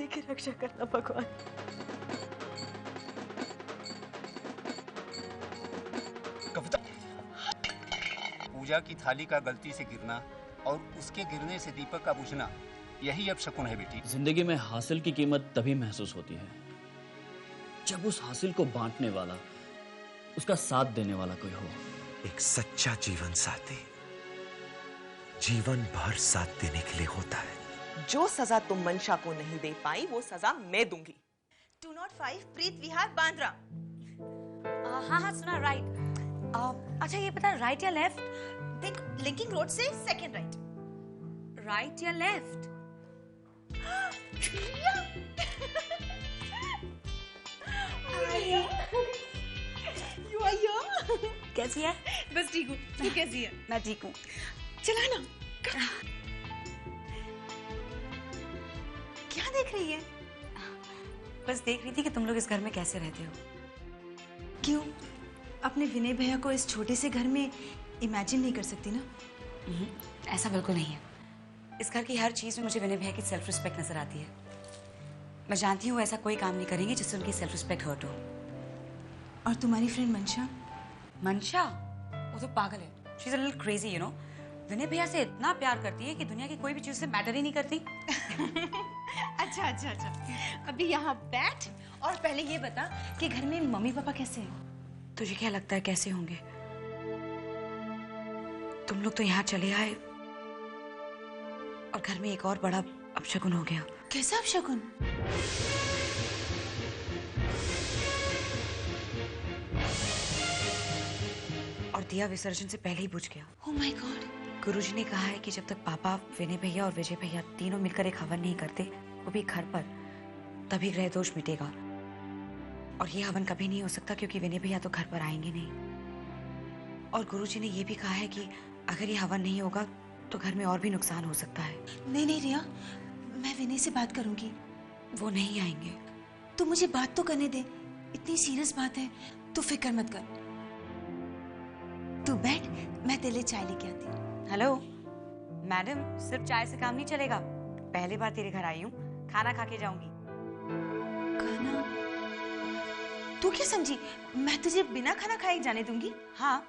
की रक्षा करना भगवान। कविता, पूजा की थाली का गलती से गिरना और उसके गिरने से दीपक का बुझना, यही अब शकुन है बेटी। जिंदगी में हासिल की कीमत तभी महसूस होती है जब उस हासिल को बांटने वाला, उसका साथ देने वाला कोई हो। एक सच्चा जीवन साथी जीवन भर साथ देने के लिए होता है। जो सजा तुम मंशा को नहीं दे पाई वो सजा मैं दूंगी। 205 प्रीत विहार बांद्रा। हाँ हाँ सुना, राइट। अच्छा ये पता राइट या लेफ्ट? देख लिंकिंग रोड से सेकंड राइट। राइट या लेफ्ट? You are here? कैसी है? बस ठीक हूँ, तू कैसी है? मैं ठीक हूँ। चला ना। क्या देख रही है? बस देख रही थी कि तुम लोग इस घर में कैसे रहते हो। क्यों? अपने विनय भैया को इस छोटे से घर में इमेजिन नहीं कर सकती ना? ऐसा बिल्कुल नहीं है। इस घर की हर चीज में मुझे विनय भैया की सेल्फ रिस्पेक्ट नजर आती है। मैं जानती हूँ ऐसा कोई काम नहीं करेंगे जिससे उनकी सेल्फ रिस्पेक्ट हर्ट हो। और तुम्हारी फ्रेंड मंशा? मंशा वो तो पागल है। She is a little crazy, you know. Vinay भैया से इतना प्यार करती है कि दुनिया की कोई भी चीज से मैटर ही नहीं करती। अच्छा अच्छा अच्छा, अभी यहाँ बैठ और पहले ये बता कि घर में मम्मी पापा कैसे हैं? तुझे क्या लगता है कैसे होंगे? तुम लोग तो यहाँ चले आए और घर में एक और बड़ा अपशगुन हो गया। कैसा अपशगुन? और दिया विसर्जन से पहले ही बुझ गया। Oh my God. गुरुजी ने कहा है कि जब तक पापा, विनय भैया और विजय भैया तीनों मिलकर एक हवन नहीं करते, वो भी घर पर, तभी ग्रह दोष मिटेगा। और ये हवन कभी नहीं हो सकता क्योंकि विनय भैया तो घर पर आएंगे नहीं। और गुरुजी ने ये भी कहा है कि अगर ये हवन नहीं होगा तो घर में और भी नुकसान हो सकता है। नहीं नहीं रिया, मैं विनय से बात करूंगी। वो नहीं आएंगे। तू मुझे बात तो करने दे, इतनी सीरियस बात है, तू फिक्र मत कर। तू बैठ, मैं तेरे लिए चाय लेके आती हूँ। हेलो मैडम, सिर्फ चाय से काम नहीं चलेगा। पहली बार तेरे घर आई हूँ, खाना खा के जाऊंगी। खाना? तू क्या समझी मैं तुझे बिना खाना खाए जाने दूंगी? हाँ,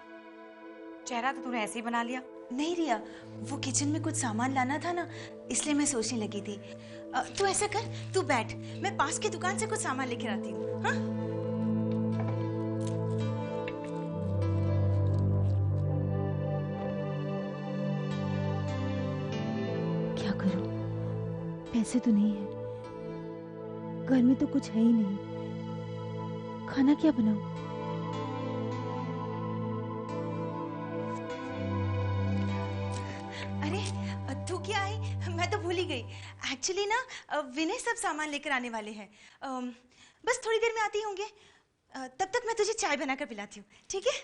चेहरा तो तूने ऐसे ही बना लिया। नहीं रिया, वो किचन में कुछ सामान लाना था ना, इसलिए मैं सोचने लगी थी। तू ऐसा कर, तू बैठ, मैं पास की दुकान से कुछ सामान लेकर आती हूँ। हाँ? क्या करूं? पैसे तो नहीं है, घर में तो कुछ है ही नहीं, खाना क्या बनाऊं? अरे तू क्या आई? मैं तो भूल ही गई। एक्चुअली ना विनय सब सामान लेकर आने वाले हैं। बस थोड़ी देर में आती होंगे। तब तक मैं तुझे चाय बनाकर पिलाती हूँ, ठीक है?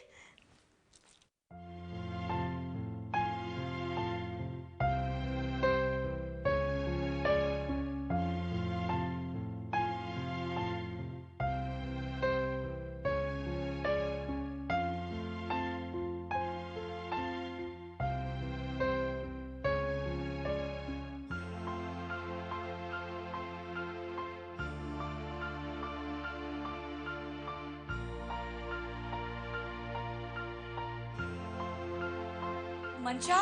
मंशा,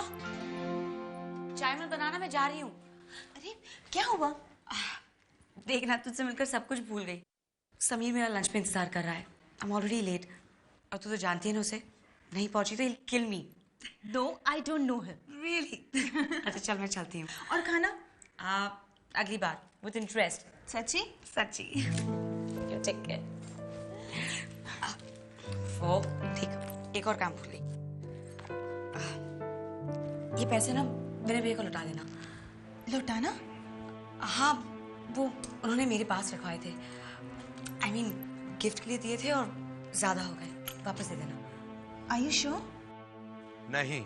चाय में बनाना, मैं जा रही हूँ। अरे क्या हुआ? देखना, तुझसे मिलकर सब कुछ भूल गई। समीर मेरा लंच में इंतजार कर रहा है। I am already late. और तू तो जानती है ना उसे, नहीं पहुंची तो he'll kill me. No, I don't know him. Really? अच्छा चल, मैं चलती हूँ। और खाना? अगली बार with interest. सच्ची? सच्ची। Take care. वो ठीक, एक और काम भूल गई। ये पैसे ना मेरे भैया को लौटा देना। लौटाना? हाँ, वो उन्होंने मेरे पास रखवाए थे। I mean, गिफ्ट के लिए दिए थे और ज्यादा हो गए, वापस दे देना। Are you sure? नहीं,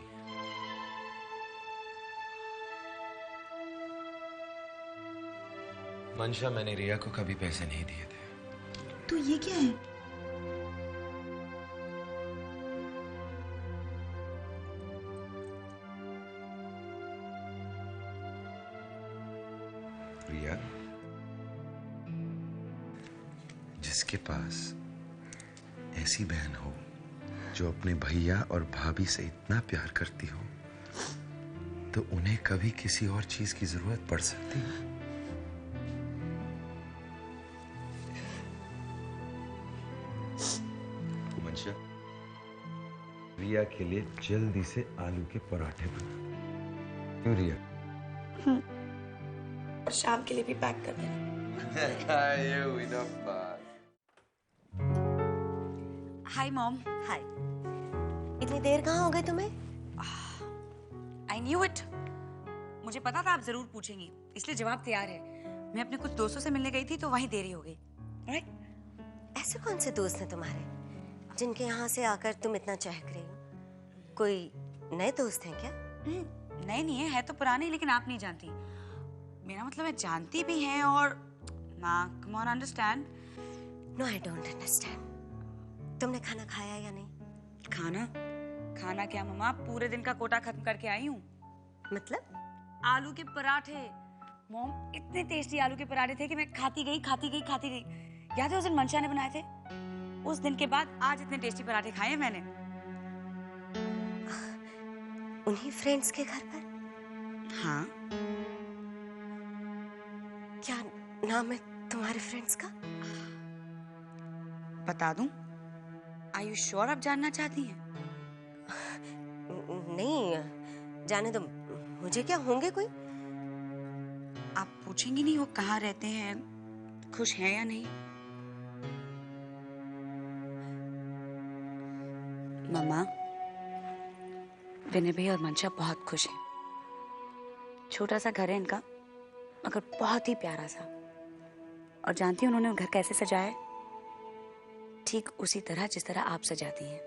मंशा, मैंने रिया को कभी पैसे नहीं दिए थे। तो ये क्या है? रिया, जिसके पास ऐसी बहन हो जो अपने भैया और भाभी से इतना प्यार करती हो, तो उन्हें कभी किसी और चीज की जरूरत पड़ सकती है? मंशा, रिया के लिए जल्दी से आलू के पराठे बना। क्यों रिया? और शाम के लिए भी पैक कर देना। Hi mom. हाय। इतनी देर कहाँ हो गई तुम्हें? I knew it. मुझे पता था आप जरूर पूछेंगी, इसलिए जवाब तैयार है। मैं अपने कुछ दोस्तों से मिलने गई थी तो वहीं देरी हो गई। राइट? ऐसे कौन से दोस्त हैं तुम्हारे जिनके यहाँ से आकर तुम इतना चहक रही हो? कोई नए दोस्त हैं क्या? नए नहीं है तो पुराने, लेकिन आप नहीं जानती। मेरा मतलब है जानती भी हैं और माँ, come on understand. No, I don't understand. तुमने खाना खाया या नहीं? खाना? खाना क्या मम्मा, पूरे दिन का कोटा खत्म करके आई हूँ। मतलब? आलू के पराठे। मॉम, इतने टेस्टी आलू के पराठे थे कि मैं खाती गई। याद है उस दिन मंशा ने बनाए थे? उस दिन के बाद आज इतने टेस्टी पराठे खाए हैं मैंने। उन्हीं फ्रेंड्स के घर पर? हाँ। क्या नाम है तुम्हारे फ्रेंड्स का? बता दूं? Are you sure आप जानना चाहती हैं? नहीं, जाने दो। मुझे क्या, होंगे कोई? आप पूछेंगी नहीं वो कहाँ रहते हैं, खुश हैं या नहीं? मम्मा, विनय भैया और मंशा बहुत खुश हैं। छोटा सा घर है इनका, मगर बहुत ही प्यारा सा। और जानती हैं उन्होंने घर कैसे सजाया है? ठीक उसी तरह जिस तरह आप सजाती हैं।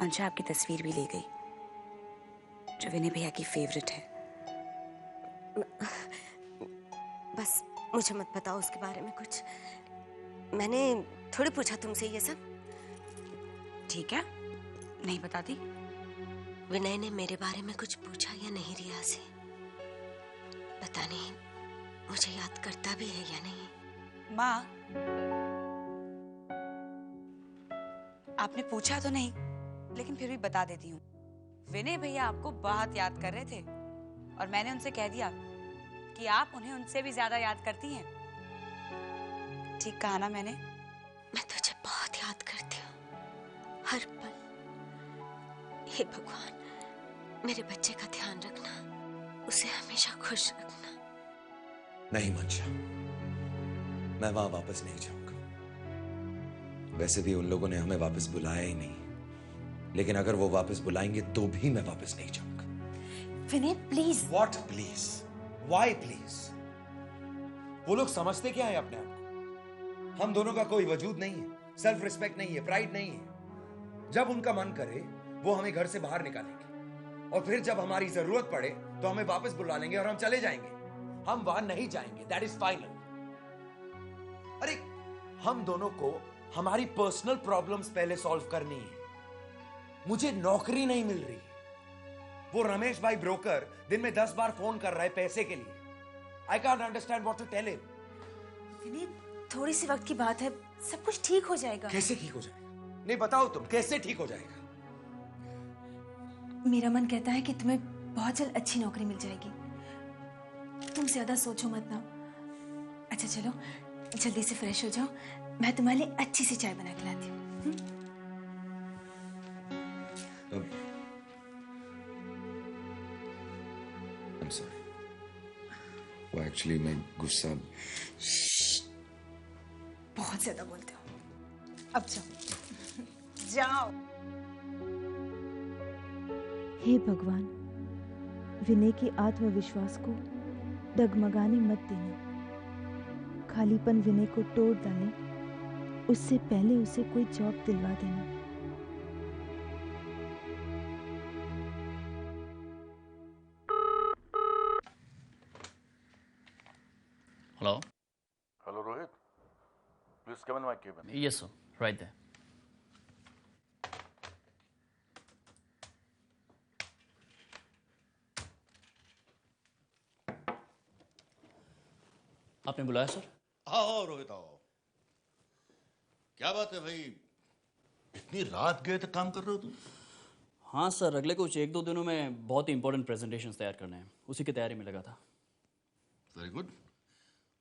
मंशा आपकी तस्वीर भी ले गई, जो विनय भैया की फेवरेट है। बस मुझे मत बताओ उसके बारे में कुछ। मैंने थोड़ी पूछा तुमसे ये सब। ठीक है, नहीं बताती। विनय ने मेरे बारे में कुछ पूछा या नहीं रिया से? पता नहीं मुझे याद करता भी है या नहीं। माँ, आपने पूछा तो नहीं, लेकिन फिर भी बता देती हूँ। विनय भैया आपको बहुत याद कर रहे थे और मैंने उनसे कह दिया कि आप उन्हें उनसे भी ज्यादा याद करती हैं। ठीक कहा ना मैंने? मैं तुझे बहुत याद करती हूँ, हर पल। हे भगवान, मेरे बच्चे का ध्यान रखना, उसे हमेशा खुश रखना। नहीं मंशा, मैं वहां वापस नहीं जाऊंगा। वैसे भी उन लोगों ने हमें वापस बुलाया ही नहीं, लेकिन अगर वो वापस बुलाएंगे तो भी मैं वापस नहीं जाऊंगा। Vinay please. What please? Why please? वो लोग समझते क्या है अपने आप को? हम दोनों का कोई वजूद नहीं है, सेल्फ रिस्पेक्ट नहीं है, प्राइड नहीं है। जब उनका मन करे वो हमें घर से बाहर निकालेंगे और फिर जब हमारी जरूरत पड़े तो हमें वापस बुला लेंगे और हम चले जाएंगे। हम वहां नहीं जाएंगे, दैट इज फाइनल। अरे हम दोनों को हमारी पर्सनल प्रॉब्लम्स पहले सॉल्व करनी है। मुझे नौकरी नहीं मिल रही। वो रमेश भाई ब्रोकर दिन में 10 बार फोन कर रहा है पैसे के लिए। I can't understand what to tell him. Vinay, थोड़ी सी वक्त की बात है, सब कुछ ठीक हो जाएगा। कैसे ठीक हो जाएगा? नहीं बताओ तुम, कैसे ठीक हो जाएगा? मेरा मन कहता है कि तुम्हें बहुत जल्द अच्छी नौकरी मिल जाएगी। तुम ज्यादा सोचो मत ना। अच्छा चलो, जल्दी से फ्रेश हो जाओ, मैं तुम्हारे लिए अच्छी सी चाय बना के लाती हूँ। I'm sorry. वो एक्चुअली मैं गुस्सा। बहुत ज्यादा बोलते हो। अब जाओ जाओ। हे भगवान, विनय के आत्मविश्वास को डगमगाने मत देना। खालीपन विनय को तोड़ डाले, उससे पहले उसे कोई जॉब दिलवा देना। Hello. Hello, Rohit. Please come in my cabin. Yes, sir. Right there. आपने बुलाया सर? आओ रोहित आओ। क्या बात है भाई, इतनी रात गए तक काम कर रहे हो तुम? हाँ सर, अगले कुछ 1-2 दिनों में बहुत ही इंपॉर्टेंट प्रेजेंटेशंस तैयार करने हैं, उसी की तैयारी में लगा था। वेरी गुड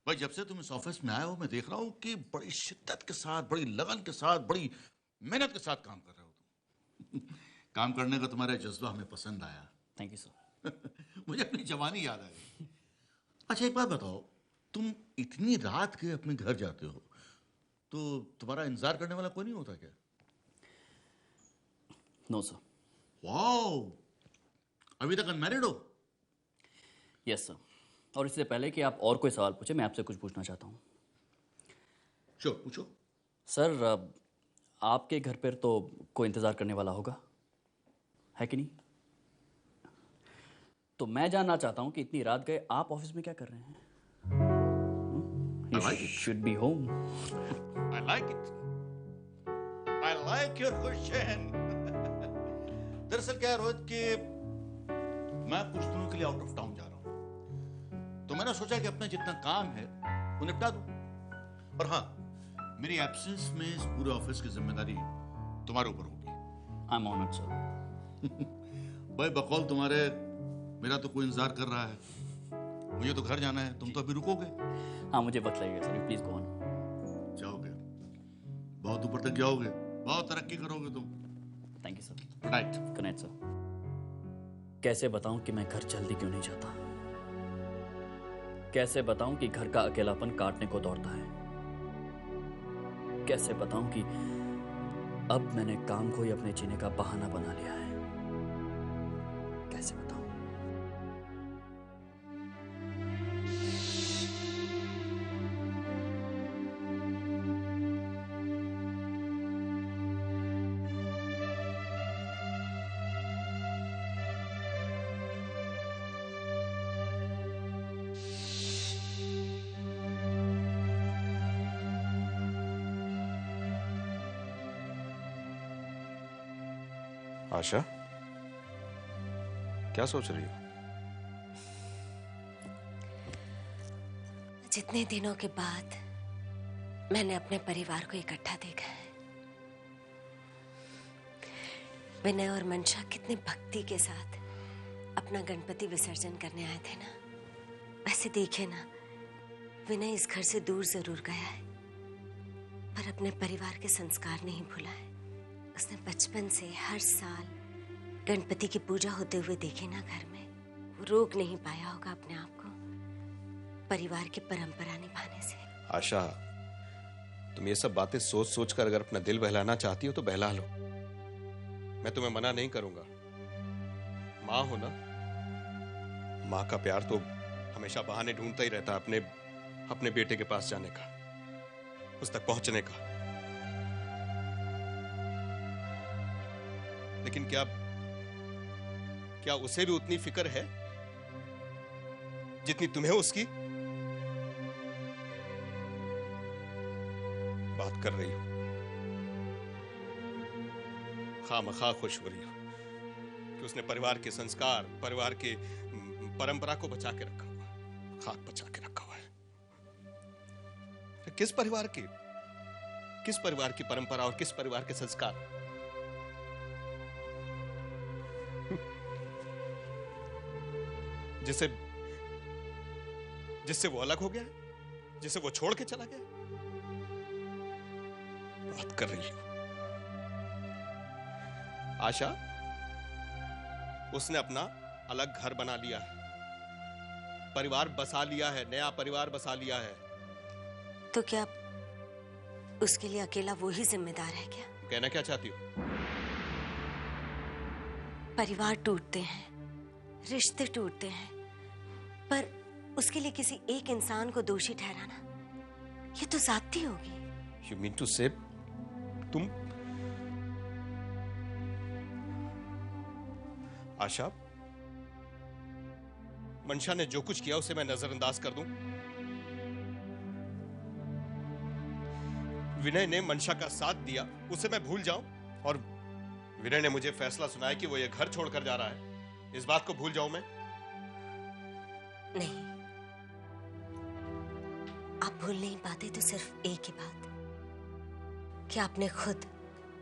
भाई, जब से तुम इस ऑफिस में आए हो मैं देख रहा हूँ कि बड़ी शिद्दत के साथ, बड़ी लगन के साथ, बड़ी मेहनत के साथ काम कर रहे हो तुम। काम करने का तुम्हारा जज्बा हमें पसंद आया। Thank you sir. मुझे अपनी जवानी याद आ गई। अच्छा एक बात बताओ, तुम इतनी रात के अपने घर जाते हो तो तुम्हारा इंतजार करने वाला कोई नहीं होता क्या? No sir. वाओ, अभी तक अनमैरिड हो? Yes sir. और इससे पहले कि आप और कोई सवाल पूछे, मैं आपसे कुछ पूछना चाहता हूँ। श्योर, पूछो। सर, आपके घर पर तो कोई इंतज़ार करने वाला होगा, है कि नहीं? तो मैं जानना चाहता हूँ कि इतनी रात गए आप ऑफिस में क्या कर रहे हैं? You should be home. I like it. I like your question. दरअसल क्या है रोहित कि मैं कुछ दिनों के लिए आउट ऑफ टाउन जा रहा हूँ, तो मैंने सोचा कि अपना जितना काम है वो निपटा दूं। और हाँ, मेरी एब्सेंस में इस पूरे ऑफिस की जिम्मेदारी तुम्हारे ऊपर होगी। I am honoured sir. भाई बकौल तुम्हारे मेरा तो कोई इंतजार कर रहा है, मुझे तो घर जाना है, तुम तो अभी रुकोगे। हाँ, मुझे वक्त लगेगा सर, प्लीज गो ऑन। जाओगे, बहुत ऊपर तक जाओगे, बहुत तरक्की करोगे तुम। Thank you sir. Good night. Good night sir. कैसे बताऊं कि मैं घर जल्दी क्यों नहीं जाता? कैसे बताऊं कि घर का अकेलापन काटने को दौड़ता है? कैसे बताऊं कि अब मैंने काम को ही अपने जीने का बहाना बना लिया है? कैसे बताऊं? आशा, क्या सोच रही हो? जितने दिनों के बाद मैंने अपने परिवार को इकट्ठा देखा है, विनय और मंशा कितने भक्ति के साथ अपना गणपति विसर्जन करने आए थे ना। वैसे देखे ना, विनय इस घर से दूर जरूर गया है, पर अपने परिवार के संस्कार नहीं भूला है। उसने बचपन से हर साल गणपति की पूजा होते हुए देखे ना घर में, वो रोक नहीं पाया होगा अपने आप को परिवार की परंपरा निभाने से। आशा, तुम ये सब बातें सोच सोच कर अगर अपना दिल बहलाना चाहती हो तो बहला लो, मैं तुम्हें मना नहीं करूंगा। माँ हो ना, माँ का प्यार तो हमेशा बहाने ढूंढता ही रहता है अपने बेटे के पास जाने का, उस तक पहुंचने का। लेकिन क्या उसे भी उतनी फिक्र है जितनी तुम्हें उसकी? बात कर रही हो, खामखा खुश हो रही हो कि उसने परिवार के संस्कार, परिवार के परंपरा को बचा के रखा हुआ, खाक बचा के रखा हुआ है। किस परिवार की परंपरा और किस परिवार के संस्कार? जिससे वो अलग हो गया, जिसे वो छोड़ के चला गया। बात कर रही हो आशा, उसने अपना अलग घर बना लिया है, परिवार बसा लिया है, नया परिवार बसा लिया है। तो क्या उसके लिए अकेला वो ही जिम्मेदार है क्या? कहना क्या चाहती हो? परिवार टूटते हैं, रिश्ते टूटते हैं, पर उसके लिए किसी एक इंसान को दोषी ठहराना, ये तो ज्यादती होगी। You mean to say तुम आशा, मंशा ने जो कुछ किया उसे मैं नजरअंदाज कर दूं? विनय ने मंशा का साथ दिया, उसे मैं भूल जाऊं? और विनय ने मुझे फैसला सुनाया कि वो ये घर छोड़कर जा रहा है, इस बात को भूल जाऊं मैं? नहीं, आप भूल नहीं पाते तो सिर्फ एक ही बात, कि आपने खुद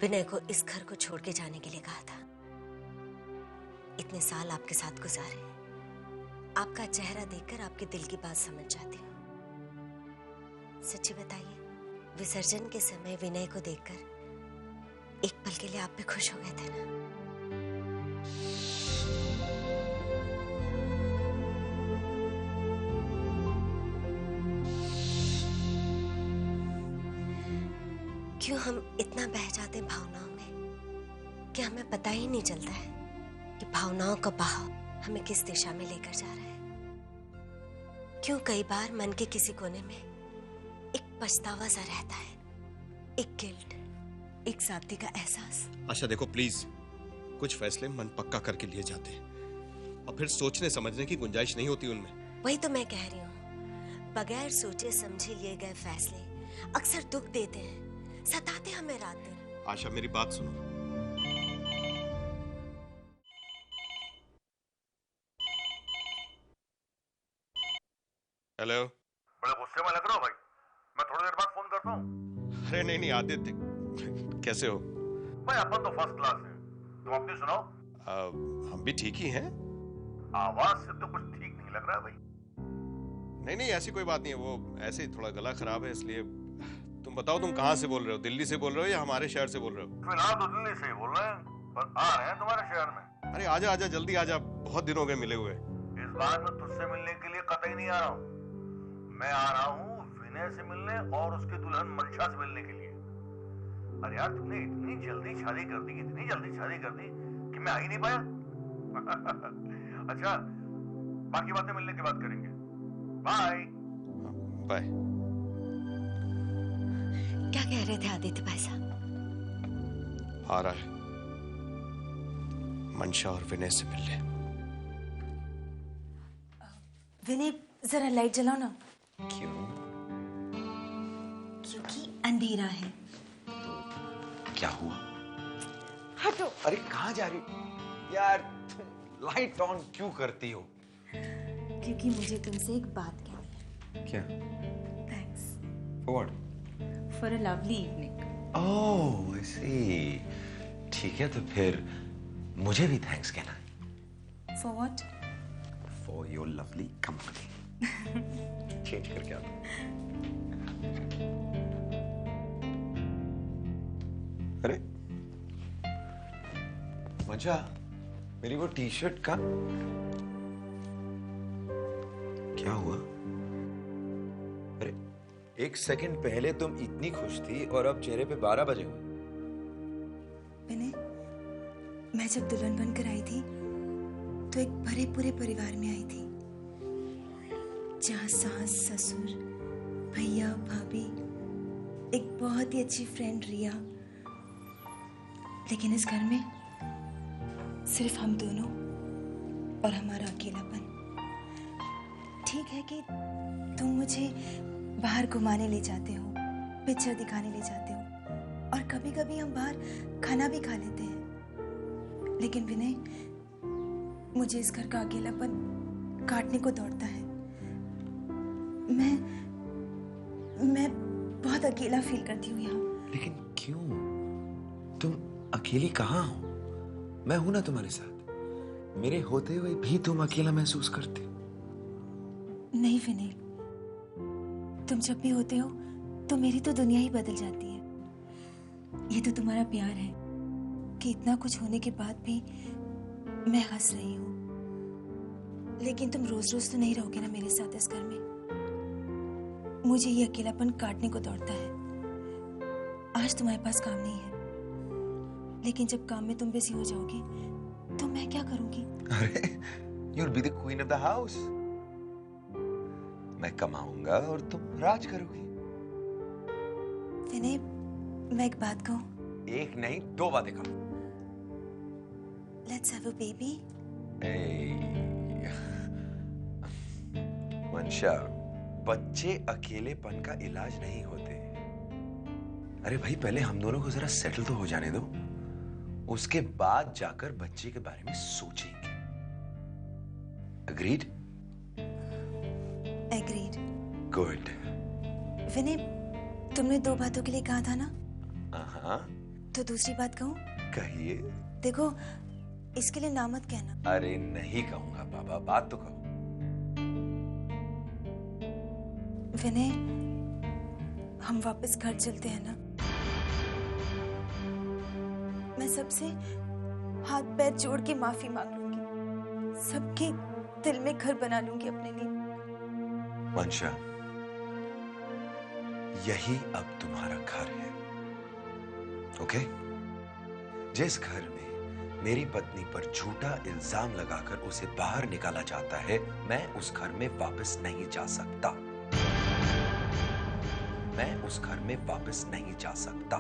विनय को इस घर को छोड़ के जाने के लिए कहा था। इतने साल आपके साथ गुजारे, आपका चेहरा देखकर आपके दिल की बात समझ जाती हूँ। सच्ची बताइए, विसर्जन के समय विनय को देखकर एक पल के लिए आप भी खुश हो गए थे ना? क्यों हम इतना बह जाते हैं भावनाओं में कि हमें पता ही नहीं चलता है कि भावनाओं का बहाव हमें किस दिशा में लेकर जा रहा है। क्यों कई बार मन के किसी कोने में एक पछतावा सा रहता है, एक गिल्ट, एक ज़ाती का एहसास। आशा देखो प्लीज, कुछ फैसले मन पक्का करके लिए जाते हैं और फिर सोचने समझने की गुंजाइश नहीं होती उनमें। वही तो मैं कह रही हूँ, बगैर सोचे समझे लिए गए फैसले अक्सर दुख देते हैं, सताते हमें रात दिन। आशा मेरी बात सुनो। हेलो। बड़े गुस्से में लग रहे हो भाई, मैं थोड़ी देर बाद फोन करता हूँ। अरे नहीं आदित्य, कैसे हो? भाई अपन तो फर्स्ट क्लास है, तुम अपनी सुनाओ। हम भी ठीक ही हैं। आवाज से तो कुछ ठीक नहीं लग रहा भाई। नहीं ऐसी कोई बात नहीं है, वो ऐसे ही थोड़ा गला खराब है इसलिए। तुम बताओ, तुम कहाँ से बोल रहे हो? दिल्ली से बोल रहे हो या हमारे शहर से बोल रहे हो? फिलहाल तो दिल्ली से ही बोल रहे हैं, पर आ रहे हैं तुम्हारे शहर में। अरे आजा आजा, जल्दी आजा, बहुत दिन हो गए मिले हुए। इस बार मैं तुझसे मिलने के लिए कतई नहीं आ रहा हूँ। मैं आ रहा हूँ विनय से मिलने और उसकी दुल्हन मंशा से मिलने के लिए। अरे यार, तुमने इतनी जल्दी शादी कर दी, इतनी जल्दी शादी कर दी कि मैं आ ही नहीं पाया। अच्छा, बाकी बातें मिलने के बाद करेंगे। Bye bye. क्या कह रहे थे आदित्य भाई साहब? आ रहा है मंशा और विनय से मिलने। विनय, जरा लाइट जलाओ ना। क्यों? क्योंकि अंधेरा है। क्या हुआ? हटो। अरे कहाँ जा रही हो यार? लाइट ऑन क्यों करती हो? क्योंकि मुझे तुमसे एक बात कहनी है। क्या? Thanks For what? For a lovely evening. Oh, I see. ठीक है, तो फिर मुझे भी थैंक्स कहना है। For what? For your lovely company. Change करके आता हूं। अरे मजा, मेरी वो टी शर्ट का क्या हुआ? अरे एक सेकंड पहले तुम इतनी खुश थी और अब चेहरे पे 12 बजे हुए। विनय, मैं जब दुल्हन बनकर आई थी तो एक भरे पूरे परिवार में आई थी, जहाँ सास, ससुर, भैया, भाभी, एक बहुत ही अच्छी फ्रेंड रिया। लेकिन इस घर में सिर्फ हम दोनों और हमारा अकेलापन। ठीक है कि तुम मुझे बाहर घुमाने ले जाते हो, पिक्चर दिखाने ले जाते हो, और कभी कभी हम बाहर खाना भी खा लेते हैं। लेकिन विनय, मुझे इस घर का अकेलापन काटने को दौड़ता है। मैं बहुत अकेला फील करती हूँ यहाँ। लेकिन क्यों? तुम अकेली कहाँ हो? मैं हूं ना तुम्हारे साथ। मेरे होते हुए भी तुम अकेला महसूस करते? नहीं विनय, तुम जब भी होते हो तो मेरी तो दुनिया ही बदल जाती है। ये तो तुम्हारा प्यार है कि इतना कुछ होने के बाद भी मैं हंस रही हूँ। लेकिन तुम रोज रोज तो नहीं रहोगे ना मेरे साथ इस घर में। मुझे ये अकेलापन काटने को दौड़ता है। आज तुम्हारे पास काम नहीं है, लेकिन जब काम में तुम बिजी हो जाओगी तो मैं क्या करूंगी? अरे, you'll be the queen of the house. मैं कमाऊंगा और तुम राज करोगी। विनय, मैं एक बात कहूं? एक नहीं, 2 बातें कहो। Let's have a baby. मंशा, बच्चे अकेलेपन का इलाज नहीं होते। अरे भाई, पहले हम दोनों को जरा सेटल तो हो जाने दो, उसके बाद जाकर बच्चे के बारे में सोचेंगे। अग्रीड? एग्रीड। गुड। विनय, तुमने 2 बातों के लिए कहा था ना? हाँ तो दूसरी बात कहूँ? कहिए। देखो, इसके लिए ना मत कहना। अरे नहीं कहूंगा बाबा, बात तो कहो। विनय, हम वापस घर चलते हैं ना? मैं सबसे हाथ पैर जोड़ के माफी मांग लूंगी, सबके दिल में घर बना लूंगी अपने लिए। मंशा, यही अब तुम्हारा घर है, ओके? जिस घर में मेरी पत्नी पर झूठा इल्जाम लगाकर उसे बाहर निकाला जाता है, मैं उस घर में वापस नहीं जा सकता। मैं उस घर में वापस नहीं जा सकता।